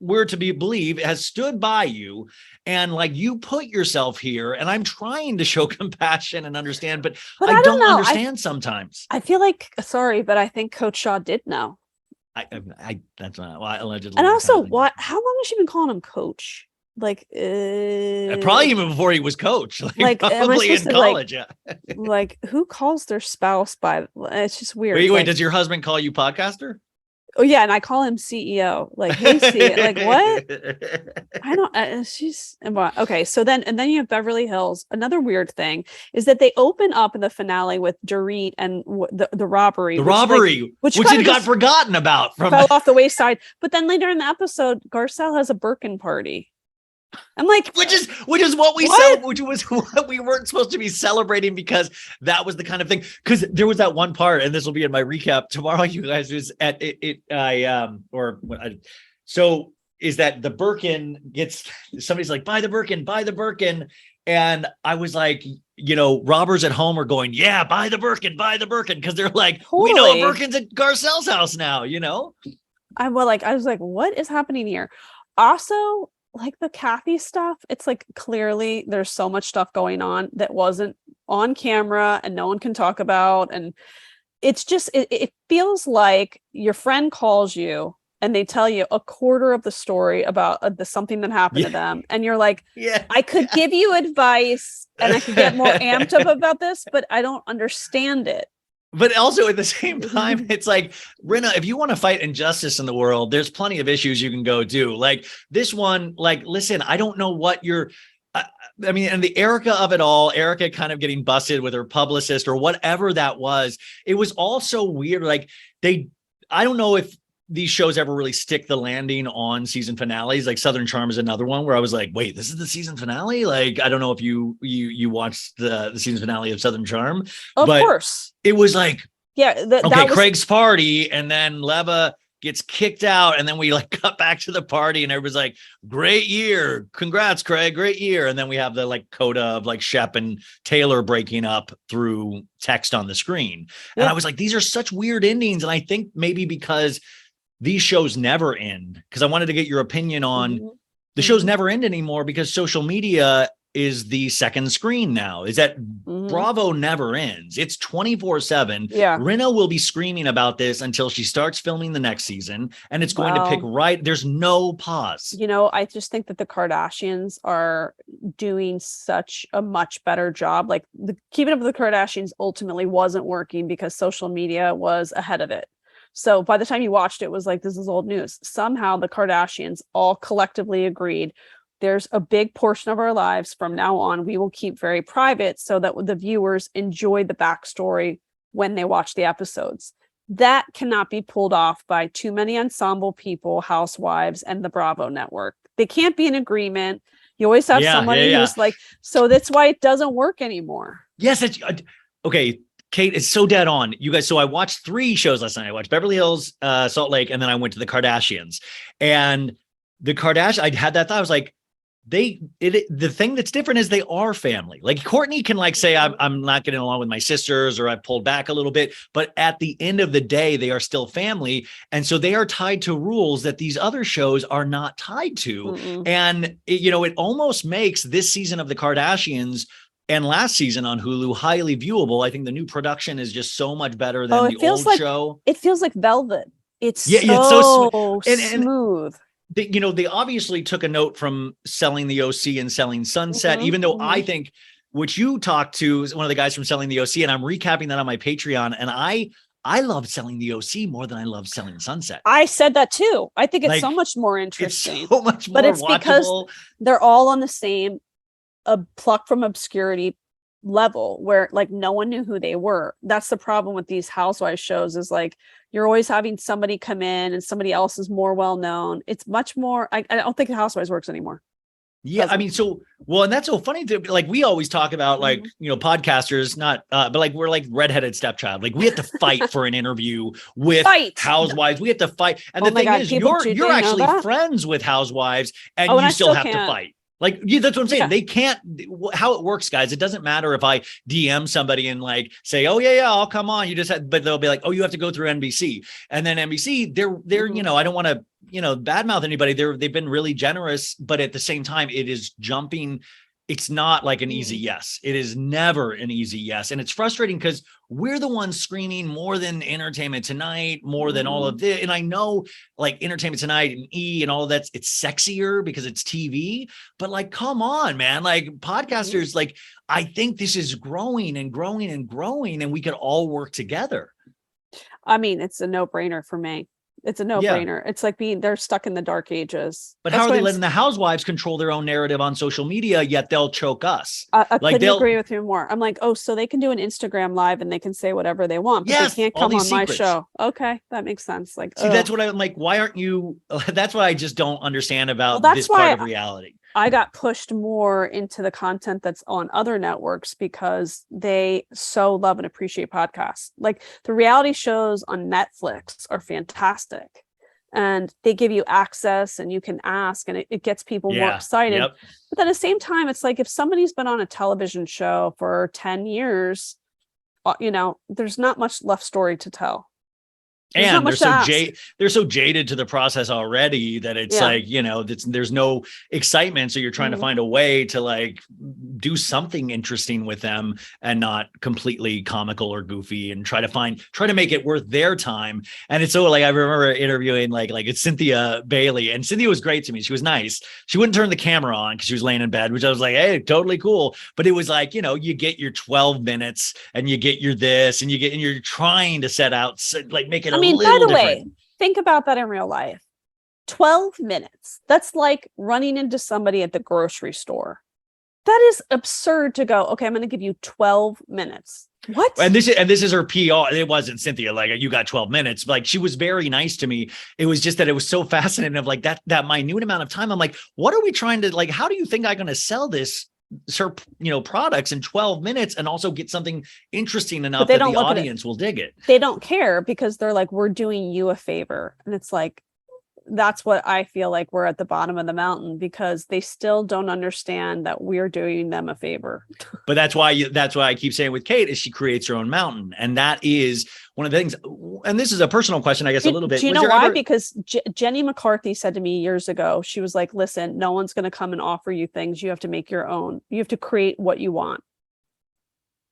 we're to be believed, has stood by you, and like, you put yourself here, and I'm trying to show compassion and understand, but I don't understand sometimes. I feel like, sorry, but I think Coach Shaw did know. That's not, well, allegedly. And also, how long has she been calling him Coach? Like, probably even before he was coach, like probably in college. Like, who calls their spouse by? It's just weird. Wait, does your husband call you podcaster? Oh yeah, and I call him CEO. Like, hey, CEO. Like, what? I don't. She's okay. So then you have Beverly Hills. Another weird thing is that they open up in the finale with Dorit and the robbery. Which it got forgotten about, fell off the wayside. But then later in the episode, Garcelle has a Birkin party. I'm like, which is what we said, which was what we weren't supposed to be celebrating, because that was the kind of thing. Because there was that one part, and this will be in my recap tomorrow, you guys, is at it. So is that the Birkin gets, somebody's like, buy the Birkin. And I was like, robbers at home are going, yeah, buy the Birkin. Because they're like, we know a Birkin's at Garcelle's house now, I was like, what is happening here? Also, like the Kathy stuff, it's like, clearly there's so much stuff going on that wasn't on camera and no one can talk about. And it's just, it feels like your friend calls you and they tell you a quarter of the story about something that happened to them. And you're like, I could give you advice and I could get more amped up about this, but I don't understand it. But also at the same time, it's like, Rinna, if you want to fight injustice in the world, there's plenty of issues you can go do. Like this one, like, listen, I don't know what and the Erica of it all, Erica kind of getting busted with her publicist or whatever that was. It was all so weird. Like I don't know if these shows ever really stick the landing on season finales. Like Southern Charm is another one where I was like, wait, this is the season finale? Like, I don't know if you watched the season finale of Southern Charm, Of but course. it was like, Yeah. okay, That was Craig's party, and then Leva gets kicked out, and then we like cut back to the party, and everybody's like, great year, congrats, Craig, great year. And then we have the like coda of like Shep and Taylor breaking up through text on the screen. And I was like, these are such weird endings. And I think maybe because these shows never end, because I wanted to get your opinion on the shows never end anymore, because social media is the second screen now, is that Bravo never ends. It's 24/7. Yeah. Rinna will be screaming about this until she starts filming the next season, and it's going to pick right. There's no pause. You know, I just think that the Kardashians are doing such a much better job. Like the Keeping Up with the Kardashians ultimately wasn't working because social media was ahead of it. So by the time you watched it, it was like, this is old news. Somehow the Kardashians all collectively agreed, there's a big portion of our lives from now on we will keep very private so that the viewers enjoy the backstory when they watch the episodes. That cannot be pulled off by too many ensemble people, housewives, and the Bravo network. They can't be in agreement. You always have somebody who's like, so that's why it doesn't work anymore. Yes. Okay. Kate, it's so dead on. You guys, so I watched 3 shows last night. I watched Beverly Hills, Salt Lake, and then I went to the Kardashians. And the Kardashians, I had that thought. I was like, the thing that's different is they are family. Like Kourtney can like say, I'm not getting along with my sisters, or I pulled back a little bit, but at the end of the day, they are still family. And so they are tied to rules that these other shows are not tied to. And it almost makes this season of the Kardashians and last season on Hulu highly viewable. I think the new production is just so much better than the old show. It feels like velvet. It's it's so smooth. They obviously took a note from Selling the OC and Selling Sunset, even though I think, which you talked to one of the guys from Selling the OC, and I'm recapping that on my Patreon, and I love Selling the OC more than I love Selling Sunset. I said that too. I think it's so much more interesting. It's so much more but it's watchable. Because they're all on the same pluck from obscurity level where like no one knew who they were. That's the problem with these housewives shows, is like you're always having somebody come in and somebody else is more well known. It's much more, I don't think the Housewives works anymore. Yeah, I mean, and that's so funny to like, we always talk about like, podcasters, not but like we're like redheaded stepchild. Like we have to fight for an interview with housewives. We have to fight. And the thing is, you're actually friends with housewives, and you still have to fight. Like, that's what I'm saying. They can't, how it works, guys. It doesn't matter if I DM somebody and like say, oh yeah, I'll come on. You just had, but they'll be like, oh, you have to go through NBC. And then NBC, they're, I don't want to, badmouth anybody. They've been really generous, but at the same time, it is jumping. It's not like an easy yes. It is never an easy yes. And it's frustrating because we're the ones screaming more than Entertainment Tonight, more than all of this. And I know like Entertainment Tonight and E and all of that, it's sexier because it's TV, but like, come on, man, like podcasters, like, I think this is growing and growing and growing, and we could all work together. I mean, it's a no-brainer for me. It's a no-brainer. It's like they're stuck in the dark ages. But how are they letting the housewives control their own narrative on social media, yet they'll choke us? I couldn't agree with you more. I'm like, oh, so they can do an Instagram live and they can say whatever they want, but they can't come on my show. Okay, that makes sense. Like, see, that's what I'm like, why aren't you? That's what I just don't understand about this part of reality. I got pushed more into the content that's on other networks because they so love and appreciate podcasts. Like the reality shows on Netflix are fantastic, and they give you access and you can ask, and it gets people more excited. But at the same time, it's like if somebody's been on a television show for 10 years, there's not much left story to tell. And they're so jaded to the process already that it's like, there's no excitement. So you're trying to find a way to like do something interesting with them and not completely comical or goofy, and try to make it worth their time. And it's so like, I remember interviewing like it's Cynthia Bailey, and Cynthia was great to me. She was nice. She wouldn't turn the camera on because she was laying in bed, which I was like, hey, totally cool. But it was like, you get your 12 minutes and you get your this and you're trying to set out, like make it by the way, think about that in real life. 12 minutes. That's like running into somebody at the grocery store. That is absurd to go, okay, I'm going to give you 12 minutes. What? And this is her PR. It wasn't Cynthia, like, you got 12 minutes. Like, she was very nice to me. It was just that it was so fascinating of like that minute amount of time. I'm like, what are we trying to, like, how do you think I'm going to sell this, products in 12 minutes and also get something interesting enough that the audience will dig it? They don't care because they're like, we're doing you a favor. And it's like, that's what I feel like we're at the bottom of the mountain, because they still don't understand that we're doing them a favor. But that's why I keep saying with Kate is she creates her own mountain. And that is one of the things. And this is a personal question, I guess, a little bit. Do you know why? Because Jenny McCarthy said to me years ago, she was like, listen, no one's going to come and offer you things. You have to make your own. You have to create what you want.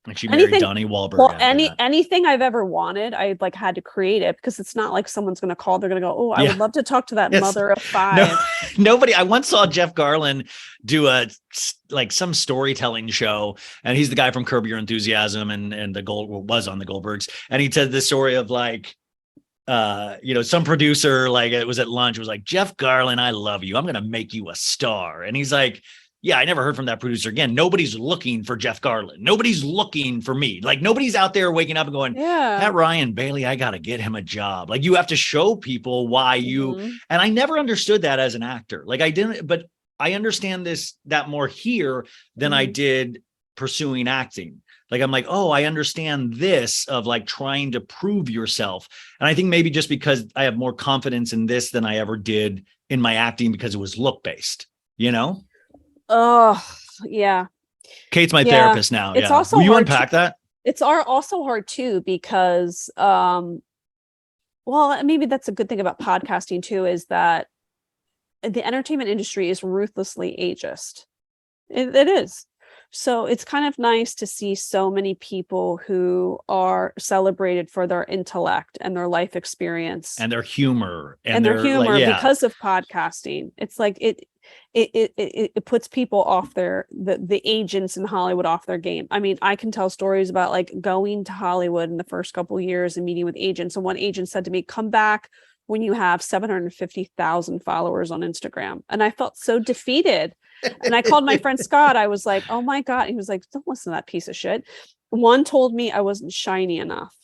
Like, she married Donnie Wahlberg. Well, anything I've ever wanted, I like had to create it, because it's not like someone's going to call. They're going to go, oh, I would love to talk to that mother of five. Nobody. I once saw Jeff Garlin do some storytelling show, and he's the guy from Curb Your Enthusiasm and was on the Goldbergs, and he said this story of like, some producer, like, it was at lunch, was like, Jeff Garlin, I love you. I'm going to make you a star. And he's like, yeah, I never heard from that producer again. Nobody's looking for Jeff Garlin. Nobody's looking for me. Like, nobody's out there waking up and going, that Ryan Bailey, I got to get him a job. Like, you have to show people why you, and I never understood that as an actor. Like, I didn't, but I understand that more here than I did pursuing acting. Like, I'm like, oh, I understand this of like trying to prove yourself. And I think maybe just because I have more confidence in this than I ever did in my acting, because it was look based, Oh, yeah. Kate's my therapist now. It's also will you unpack that? It's also hard too, because, well, maybe that's a good thing about podcasting too, is that the entertainment industry is ruthlessly ageist. It is. So it's kind of nice to see so many people who are celebrated for their intellect and their life experience and their humor because of podcasting. It's like it puts people off the agents in Hollywood off their game. I mean, I can tell stories about like going to Hollywood in the first couple of years and meeting with agents. And one agent said to me, come back when you have 750,000 followers on Instagram. And I felt so defeated. And I called my friend Scott. I was like, oh my God. He was like, don't listen to that piece of shit. One told me I wasn't shiny enough.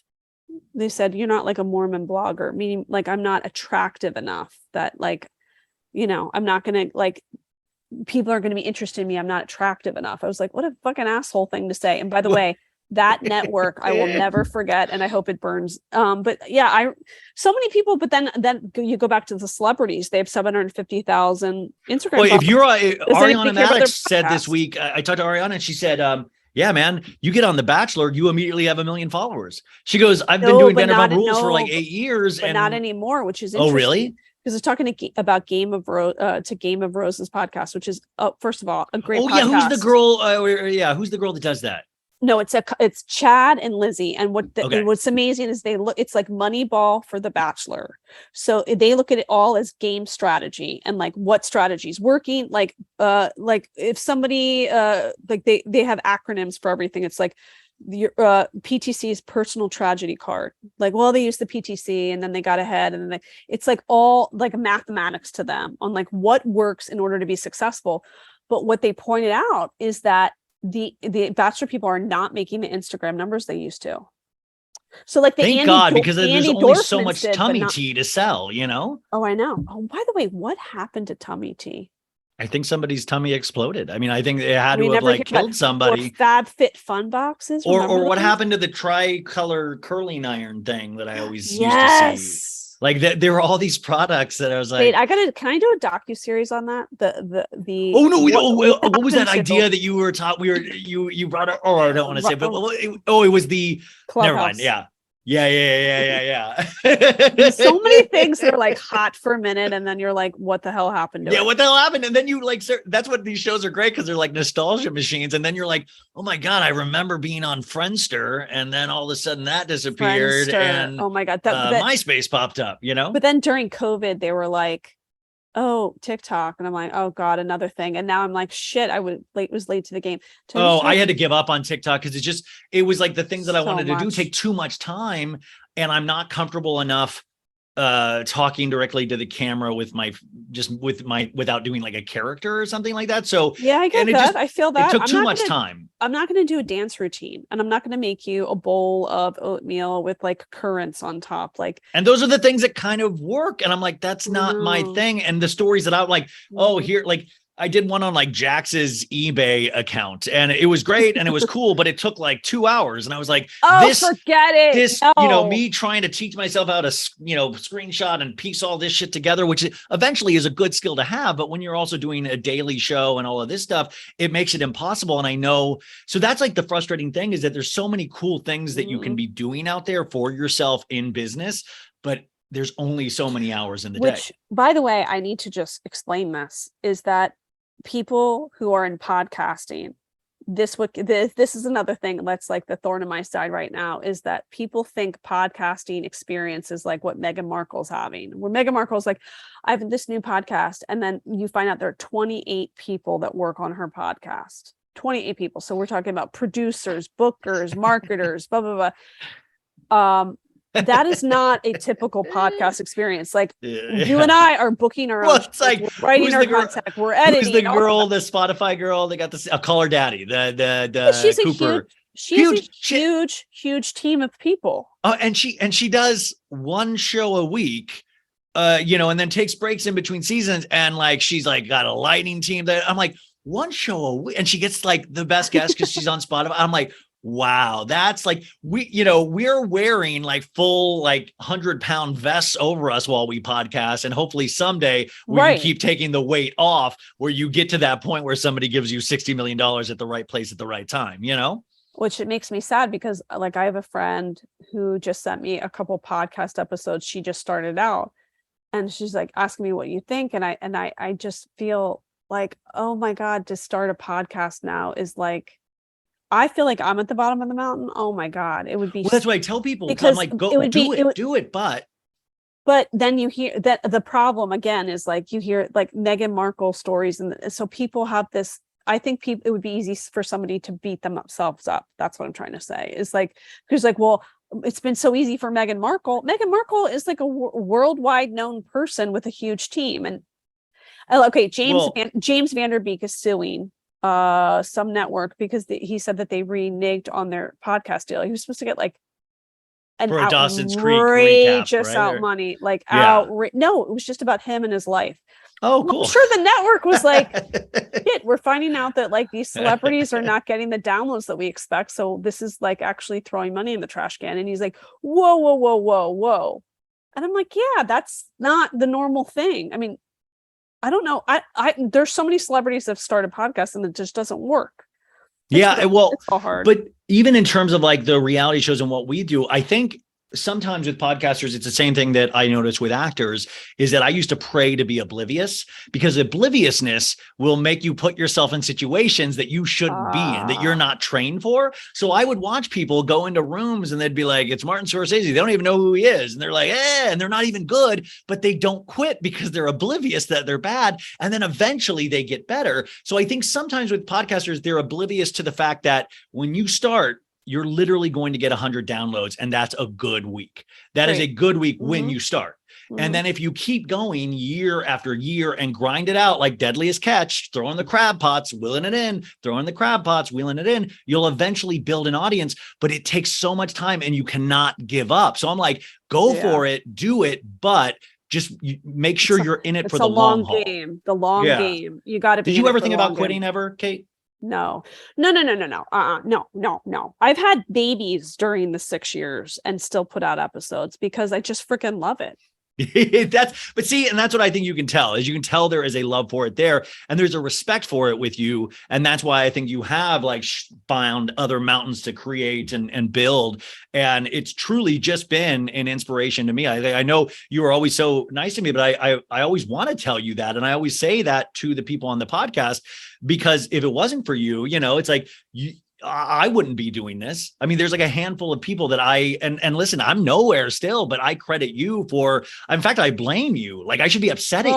They said, you're not like a Mormon blogger, meaning like I'm not attractive enough that like, I'm not going to like, people are going to be interested in me. I'm not attractive enough. I was like, what a fucking asshole thing to say. And by the way, that network I will never forget, and I hope it burns. But yeah, so many people. But then you go back to the celebrities; they have 750,000 Instagram. Well, if you're Ariana Maddox said this week, I talked to Ariana, and she said, "Yeah, man, you get on The Bachelor, you immediately have 1 million followers." She goes, "I've been doing Vanderpump Rules for like 8 years, but and not anymore." Which is interesting. Oh, really? Because I was talking about Game of Roses podcast, which is first of all a great. Oh podcast. Yeah, who's the girl? Who's the girl that does that? No, it's Chad and Lizzie. And what's amazing is it's like Moneyball for The Bachelor. So they look at it all as game strategy and like what strategy is working. Like if somebody like they have acronyms for everything. It's like your PTC's personal tragedy card. Like, well, they used the PTC and then they got ahead, and then it's like all like mathematics to them on like what works in order to be successful. But what they pointed out is that the Bachelor people are not making the Instagram numbers they used to. So like thank God, because there's only so much tummy tea to sell, Oh, I know. Oh, by the way, what happened to tummy tea? I think somebody's tummy exploded. I mean, I think it had to have like killed somebody. Or Fab Fit Fun boxes. Or what happened to the tricolor curling iron thing that I always used to see? Like there were all these products that I was like, wait, can I do a docu-series on that? Oh no, what was that idea that you were taught? You brought up, I don't want to say, but it was the Clubhouse. Never mind. Yeah. There's so many things that are like hot for a minute, and then you're like, what the hell happened to it? What the hell happened? And then you like, that's what these shows are great, because they're like nostalgia machines. And then you're like, oh my God, I remember being on Friendster, and then all of a sudden that disappeared. And oh my God, MySpace popped up, But then during COVID, they were like, oh, TikTok. And I'm like, oh God, another thing. And now I'm like, shit, was late to the game. I had to give up on TikTok because it was like the things that I wanted to do take too much time, and I'm not comfortable enough talking directly to the camera without doing like a character or something like that. So yeah, I get that. I feel that it took too much time. I'm not going to do a dance routine, and I'm not going to make you a bowl of oatmeal with like currants on top. Like, and those are the things that kind of work. And I'm like, that's not my thing. And the stories that I'm like, oh, here, like I did one on like Jax's eBay account and it was great and it was cool, but it took like 2 hours. And I was like, forget it. This, me trying to teach myself how to, screenshot and piece all this shit together, which eventually is a good skill to have. But when you're also doing a daily show and all of this stuff, it makes it impossible. And I know, so that's like the frustrating thing is that there's so many cool things that you can be doing out there for yourself in business, but there's only so many hours in the day. Which, by the way, I need to just explain this, is that people who are in podcasting, this is another thing that's like the thorn in my side right now, is that people think podcasting experience is like what Meghan Markle's having, where Meghan Markle's like, I have this new podcast, and then you find out there are 28 people that work on her podcast. 28 people. So we're talking about producers, bookers, marketers, blah blah blah. That is not a typical podcast experience. Like you and I are booking our own. It's like we're writing our content, we're editing. Who's the girl, the Spotify girl? They got this. I'll call her Daddy. She's Cooper. She's a huge team of people. And she does one show a week. And then takes breaks in between seasons, and like she's like got a lighting team that I'm like, one show a week, and she gets like the best guest because she's on Spotify. I'm like, wow, that's like we're wearing like full like 100-pound vests over us while we podcast, and hopefully someday we can keep taking the weight off where you get to that point where somebody gives you $60 million at the right place at the right time, Which it makes me sad because like I have a friend who just sent me a couple podcast episodes. She just started out and she's like asking me what you think, and I just feel like, oh my God, to start a podcast now is like, I feel like I'm at the bottom of the mountain. Oh my God. It would be. Well, that's what I tell people. Because I'm like, go do it. But then you hear that the problem again is like, you hear like Meghan Markle stories. And so people have this, I think it would be easy for somebody to beat themselves up. That's what I'm trying to say. It's like, who's like, well, it's been so easy for Meghan Markle. Meghan Markle is like a worldwide known person with a huge team. And okay, James Van Der Beek is suing some network because he said that they reneged on their podcast deal. He was supposed to get like an Dawson's Creek recap, out money, like no, it was just about him and his life. Oh, cool. I'm sure the network was like, shit, we're finding out that like these celebrities are not getting the downloads that we expect. So this is like actually throwing money in the trash can. And he's like, whoa. And I'm like, yeah, that's not the normal thing. I mean, I don't know. I there's so many celebrities that have started podcasts and it just doesn't work. It's so hard. But even in terms of like the reality shows and what we do, I think sometimes with podcasters, it's the same thing that I notice with actors, is that I used to pray to be oblivious, because obliviousness will make you put yourself in situations that you shouldn't be in, that you're not trained for. So I would watch people go into rooms and they'd be like, it's Martin Scorsese. They don't even know who he is. And they're like, and they're not even good, but they don't quit because they're oblivious that they're bad. And then eventually they get better. So I think sometimes with podcasters, they're oblivious to the fact that when you start, you're literally going to get 100 downloads, and that's a good week. That is a good week when you start. And then if you keep going year after year and grind it out like Deadliest Catch, throwing the crab pots, wheeling it in, throwing the crab pots, wheeling it in, you'll eventually build an audience, but it takes so much time and you cannot give up. So I'm like, go for it, do it, but just make sure you're in it for the long haul. The long game. You got to be. Did you ever think about quitting ever, Kate? No. No. I've had babies during the 6 years and still put out episodes because I just freaking love it. And that's what I think you can tell there is a love for it there, and there's a respect for it with you. And that's why I think you have like found other mountains to create and build. And it's truly just been an inspiration to me. I know you are always so nice to me, but I always want to tell you that. And I always say that to the people on the podcast, because if it wasn't for you, it's like I wouldn't be doing this. I mean, there's like a handful of people that and listen, I'm nowhere still, but I credit you for, in fact, I blame you. Like I should be upset at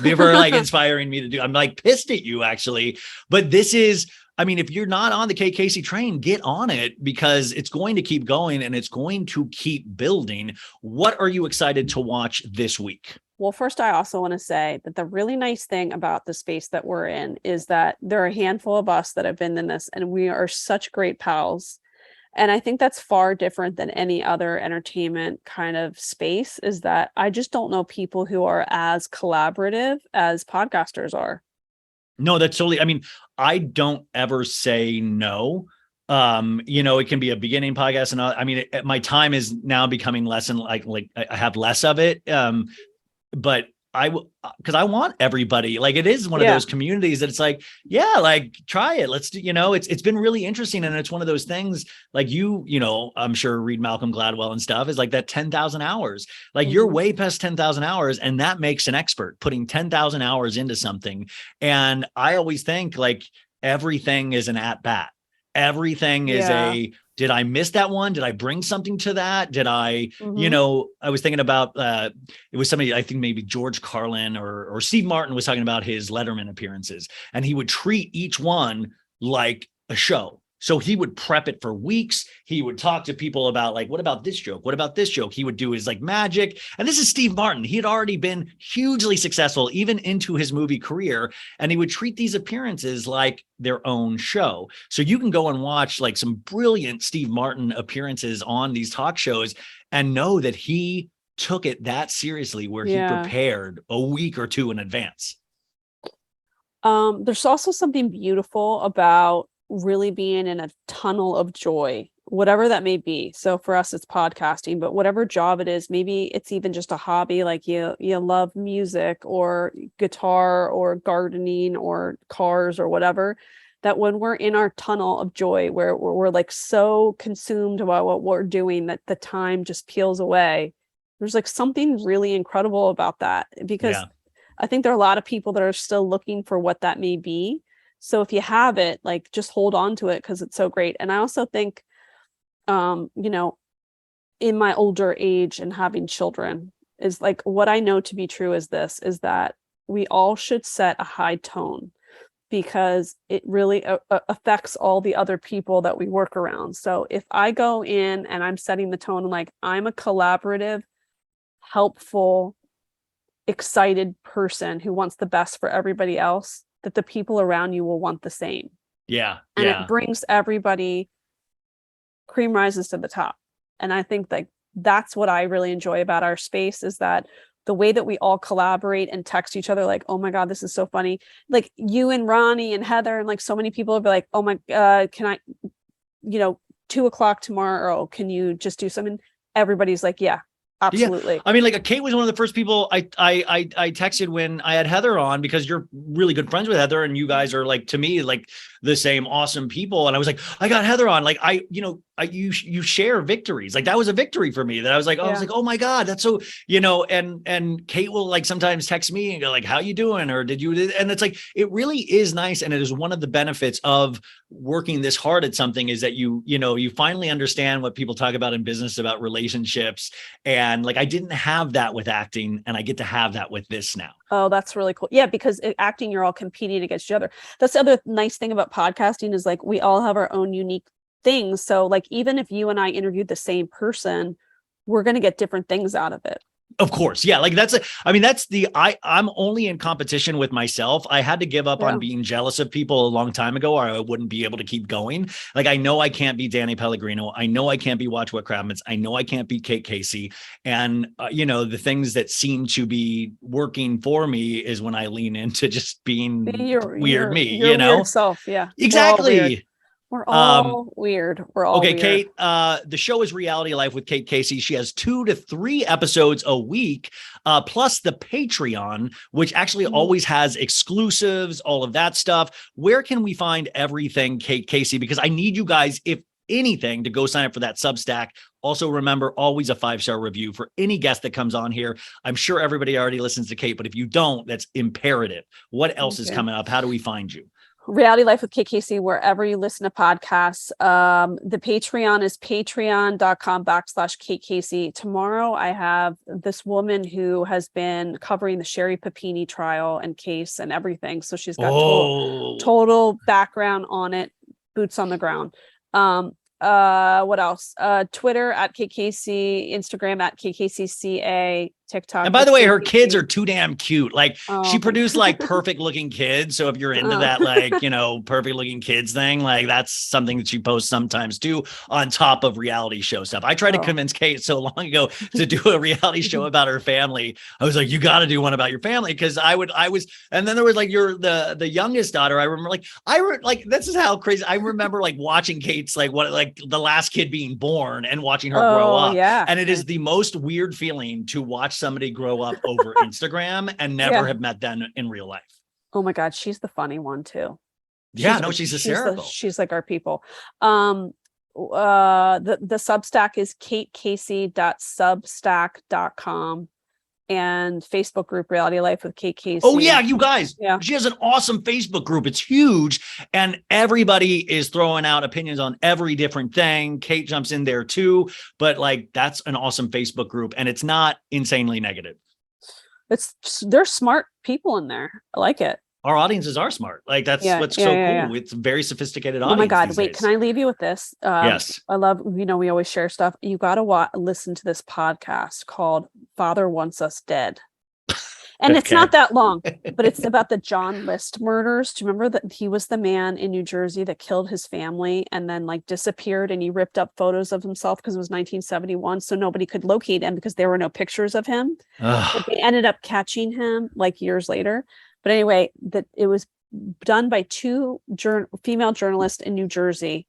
you for like inspiring me to do. I'm like pissed at you actually, but this is, I mean, if you're not on the Kate Casey train, get on it because it's going to keep going and it's going to keep building. What are you excited to watch this week? Well, first, I also want to say that the really nice thing about the space that we're in is that there are a handful of us that have been in this, and we are such great pals. And I think that's far different than any other entertainment kind of space, is that I just don't know people who are as collaborative as podcasters are. No, that's totally, I mean, I don't ever say no. It can be a beginning podcast and I mean, my time is now becoming less and like I have less of it. But because I want everybody, like it is one of those communities that it's like, yeah, like try it. Let's do, it's been really interesting. And it's one of those things like I'm sure read Malcolm Gladwell and stuff is like that 10,000 hours, like you're way past 10,000 hours. And that makes an expert putting 10,000 hours into something. And I always think like everything is an at bat. Everything is did I miss that one? Did I bring something to that? Did I, I was thinking about, it was somebody, I think maybe George Carlin or Steve Martin was talking about his Letterman appearances, and he would treat each one like a show. So he would prep it for weeks. He would talk to people about like, what about this joke? What about this joke? He would do his like magic. And this is Steve Martin. He had already been hugely successful, even into his movie career. And he would treat these appearances like their own show. So you can go and watch like some brilliant Steve Martin appearances on these talk shows and know that he took it that seriously, where he prepared a week or two in advance. There's also something beautiful about really being in a tunnel of joy, whatever that may be. So for us, it's podcasting, but whatever job it is, maybe it's even just a hobby, like you love music or guitar or gardening or cars or whatever, that when we're in our tunnel of joy, where we're like so consumed about what we're doing that the time just peels away, there's like something really incredible about that, because I think there are a lot of people that are still looking for what that may be. So if you have it, like just hold on to it because it's so great. And I also think, in my older age and having children, is like what I know to be true is that we all should set a high tone, because it really affects all the other people that we work around. So if I go in and I'm setting the tone, like I'm a collaborative, helpful, excited person who wants the best for everybody else, that the people around you will want the same. Yeah. And it brings everybody, cream rises to the top. And I think like that's what I really enjoy about our space, is that the way that we all collaborate and text each other, like, oh my God, this is so funny. Like you and Ronnie and Heather and like so many people will be like, oh my, can I, 2:00 tomorrow, can you just do something? Everybody's like, yeah. Absolutely. Yeah. I mean, like Kate was one of the first people I texted when I had Heather on, because you're really good friends with Heather and you guys are like, to me, like the same awesome people. And I was like, I got Heather on. Like you share victories. Like that was a victory for me, that I was like, oh my God, that's so, and Kate will like sometimes text me and go like, how you doing? Or did you, and it's like, it really is nice. And it is one of the benefits of working this hard at something, is that you finally understand what people talk about in business about relationships. And like, I didn't have that with acting, and I get to have that with this now. Oh, that's really cool. Yeah, because acting, you're all competing against each other. That's the other nice thing about podcasting, is like we all have our own unique things. So like even if you and I interviewed the same person, we're going to get different things out of it. Of course. Yeah. Like I'm only in competition with myself. I had to give up on being jealous of people a long time ago, or I wouldn't be able to keep going. Like, I know I can't be Danny Pellegrino. I know I can't be Watch What Crabmans. I know I can't be Kate Casey. And, the things that seem to be working for me is when I lean into just being weird me, your weird self. Yeah. Exactly. We're all weird. We're all okay, weird. Kate, the show is Reality Life with Kate Casey. She has 2 to 3 episodes a week, plus the Patreon, which actually always has exclusives, all of that stuff. Where can we find everything, Kate Casey? Because I need you guys, if anything, to go sign up for that Substack. Also, remember, always a 5-star review for any guest that comes on here. I'm sure everybody already listens to Kate, but if you don't, that's imperative. What else is coming up? How do we find you? Reality Life with KKC, wherever you listen to podcasts. The Patreon is patreon.com/KKC. Tomorrow, I have this woman who has been covering the Sherry Papini trial and case and everything. So she's got total background on it, boots on the ground. What else? Twitter at KKC, Instagram at KKCCA, TikTok. And by the way, her kids are too damn cute. Like she produced like perfect looking kids. So if you're into that, like, you know, perfect looking kids thing, like that's something that she posts sometimes too, on top of reality show stuff. I tried to convince Kate so long ago to do a reality show about her family. I was like, you got to do one about your family. Cause I was, and then there was like the youngest daughter. I remember this is how crazy. I remember like watching Kate's like the last kid being born and watching her grow up. Yeah. And it is the most weird feeling to watch somebody grow up over Instagram and never have met them in real life. Oh my God. She's the funny one too. She's hysterical. She's like our people. The Substack is katecasey.substack.com and Facebook group Reality Life with Kate Casey. Oh yeah, you guys. Yeah. She has an awesome Facebook group. It's huge. And everybody is throwing out opinions on every different thing. Kate jumps in there too. But like, that's an awesome Facebook group. And it's not insanely negative. There's smart people in there. I like it. Our audiences are smart. Like that's what's so cool. Yeah. It's a very sophisticated audience. Oh my God. Wait, can I leave you with this? Yes. I love, we always share stuff. You got to listen to this podcast called Father Wants Us Dead. And it's not that long, but it's about the John List murders. Do you remember that he was the man in New Jersey that killed his family and then like disappeared, and he ripped up photos of himself because it was 1971. So nobody could locate him because there were no pictures of him. But they ended up catching him like years later. But anyway, that it was done by two female journalists in New Jersey,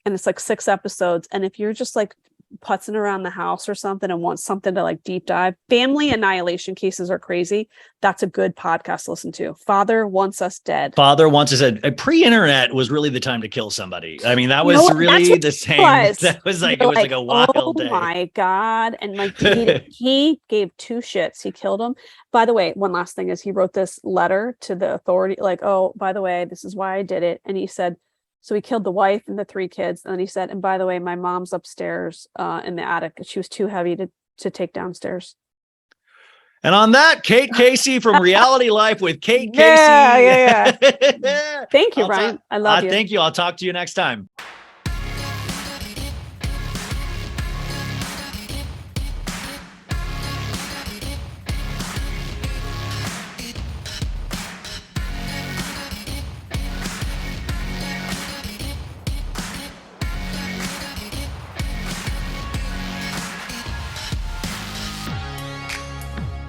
and it's like 6 episodes. And if you're just like putzing around the house or something and want something to like deep dive, family annihilation cases are crazy. That's a good podcast to listen to. Father Wants Us Dead. Father Wants Us Dead. Pre-internet was really the time to kill somebody. I mean, that was really the same. That was like, it was like a wild day. Oh my God. And like he gave 2 shits. He killed him. By the way, one last thing is he wrote this letter to the authority, like, oh, by the way, this is why I did it. And he said, so he killed the wife and the 3 kids. And then he said, and by the way, my mom's upstairs in the attic. She was too heavy to take downstairs. And on that, Kate Casey from Reality Life with Kate Casey. Yeah. Thank you, Ryan. I love you. Thank you. I'll talk to you next time.